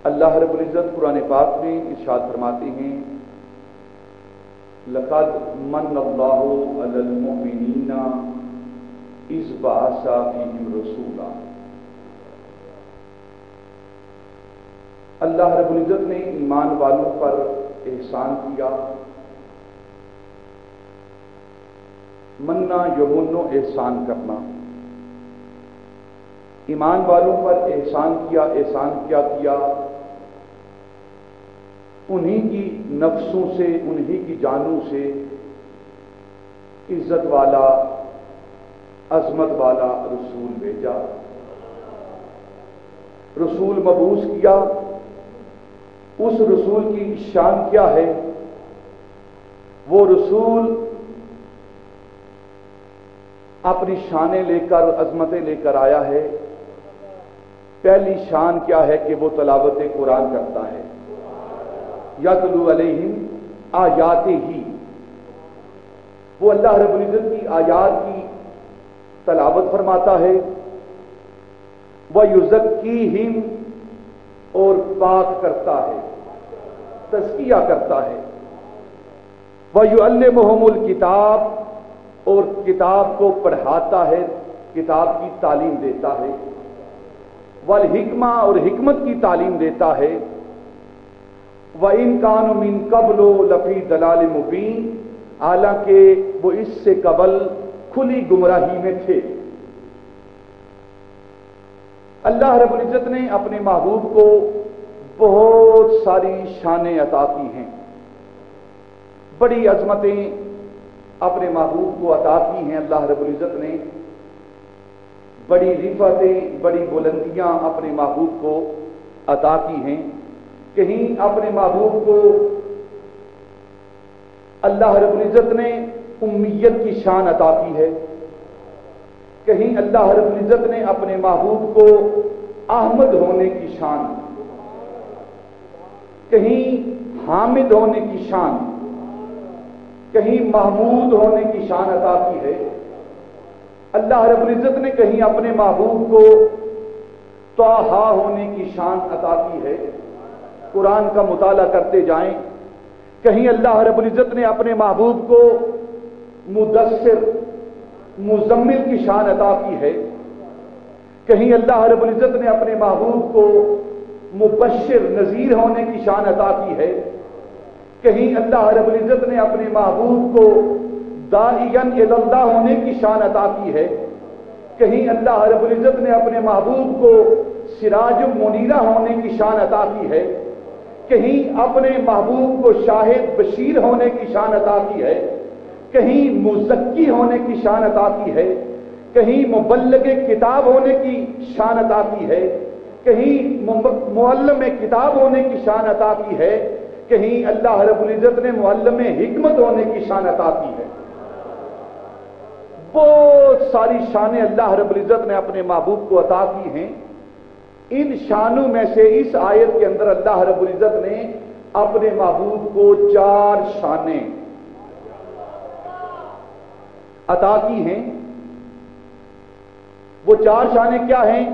اللہ رب العزت قرآن پاک میں ارشاد فرماتے ہیں لقد من اللہ علی المؤمنین اذ بعث فیہم رسولا۔ اللہ رب العزت نے ایمان والوں پر احسان کیا۔ مننا یمن احسان کرنا، ایمان والوں پر احسان کیا۔ احسان کیا کیا؟ انہی کی نفسوں سے، انہی کی جانوں سے عزت والا، عظمت والا رسول بھیجا، رسول مبعوث کیا۔ اس رسول کی شان کیا ہے؟ وہ رسول اپنی شانیں لے کر، عظمتیں لے کر آیا ہے۔ پہلی شان کیا ہے کہ وہ تلاوت قرآن کرتا ہے۔ یتلو علیہم آیاتہ، وہ اللہ رب العزت کی آیات کی تلاوت فرماتا ہے۔ وَيُزَكِّيهِمْ، اور پاک کرتا ہے، تزکیہ کرتا ہے۔ وَيُعَلِّمُهُمُ الْكِتَابَ، اور کتاب کو پڑھاتا ہے، کتاب کی تعلیم دیتا ہے۔ والحکمہ، اور حکمت کی تعلیم دیتا ہے۔ وَإِن كَانُوا مِن قَبْلُ لَفِي ضَلَالٍ مُبِينٍ، حالانکہ وہ اس سے قبل کھلی گمراہی میں تھے۔ اللہ رب العزت نے اپنے محبوب کو بہت ساری شانیں عطا کی ہیں، بڑی عظمتیں اپنے محبوب کو عطا کی ہیں۔ اللہ رب العزت نے بڑی رفعتیں، بڑی بلندیاں اپنے محبوب کو عطا کی ہیں۔ کہیں اپنے محبوب کو اللہ رب العزت نے امیت کی شان عطا کی ہے، کہیں اللہ رب العزت نے اپنے محبوب کو احمد ہونے کی شان، کہیں حامد ہونے کی شان، کہیں محمود ہونے کی شان عطا کی ہے۔ اللہ رب العزت نے کہیں اپنے محبوب کو طٰہٰ ہونے کی شان عطا کی ہے۔ قرآن کا مطالعہ کرتے جائیں، کہیں اللہ رب العزت نے اپنے محبوب کو مدثر، مزمل کی شان عطا کی ہے، کہیں اللہ رب العزت نے اپنے محبوب کو مبشر، نذیر ہونے کی شان عطا کی ہے، کہیں اللہ رب العزت نے اپنے محبوب کو داعیاً الی اللہ ہونے کی شان عطا کی ہے، کہیں اللہ رب العزت نے اپنے محبوب کو سراج منیرہ ہونے کی شان عطا کی ہے، کہیں اپنے محبوب کو شاہد بشیر ہونے کی شان عطا کی ہے، کہیں مزکی ہونے کی شان عطا کی ہے، کہیں مبلغ کتاب ہونے کی شان عطا کی ہے، کہیں معلم کتاب ہونے کی شان عطا کی ہے، کہیں اللہ رب العزت نے معلم حکمت ہونے کی شان عطا کی ہے۔ بہت ساری شانیں اللہ رب العزت نے اپنے محبوب کو عطا کی ہیں۔ ان شانوں میں سے اس آیت کے اندر اللہ رب العزت نے اپنے محبوب کو 4 شانیں عطا کی ہیں۔ وہ 4 شانیں کیا ہیں؟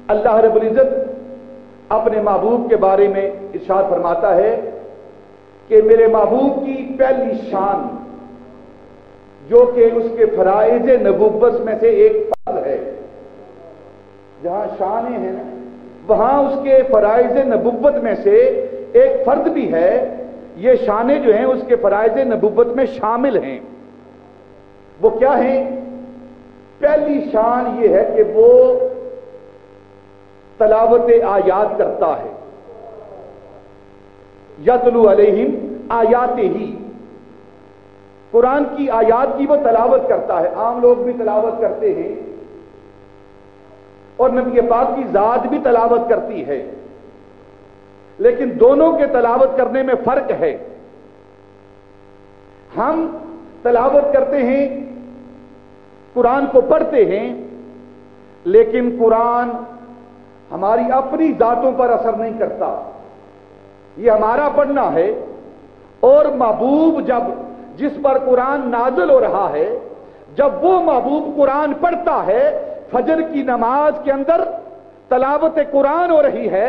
اللہ رب العزت اپنے محبوب کے بارے میں ارشاد فرماتا ہے کہ میرے محبوب کی پہلی شان، جو کہ اس کے فرائض نبوت میں سے ایک فرض ہے، جہاں شانیں ہیں نا وہاں اس کے فرائض نبوت میں سے ایک فرد بھی ہے۔ یہ شانیں جو ہیں اس کے فرائض نبوت میں شامل ہیں۔ وہ کیا ہیں؟ پہلی شان یہ ہے کہ وہ تلاوت آیات کرتا ہے۔ یتلو علیہم آیاتہ، قرآن کی آیات کی وہ تلاوت کرتا ہے۔ عام لوگ بھی تلاوت کرتے ہیں اور نبی پاک کی ذات بھی تلاوت کرتی ہے، لیکن دونوں کے تلاوت کرنے میں فرق ہے۔ ہم تلاوت کرتے ہیں، قرآن کو پڑھتے ہیں، لیکن قرآن ہماری اپنی ذاتوں پر اثر نہیں کرتا، یہ ہمارا پڑھنا ہے۔ اور محبوب جس پر قرآن نازل ہو رہا ہے، جب وہ محبوب قرآن پڑھتا ہے، فجر کی نماز کے اندر تلاوت قرآن ہو رہی ہے،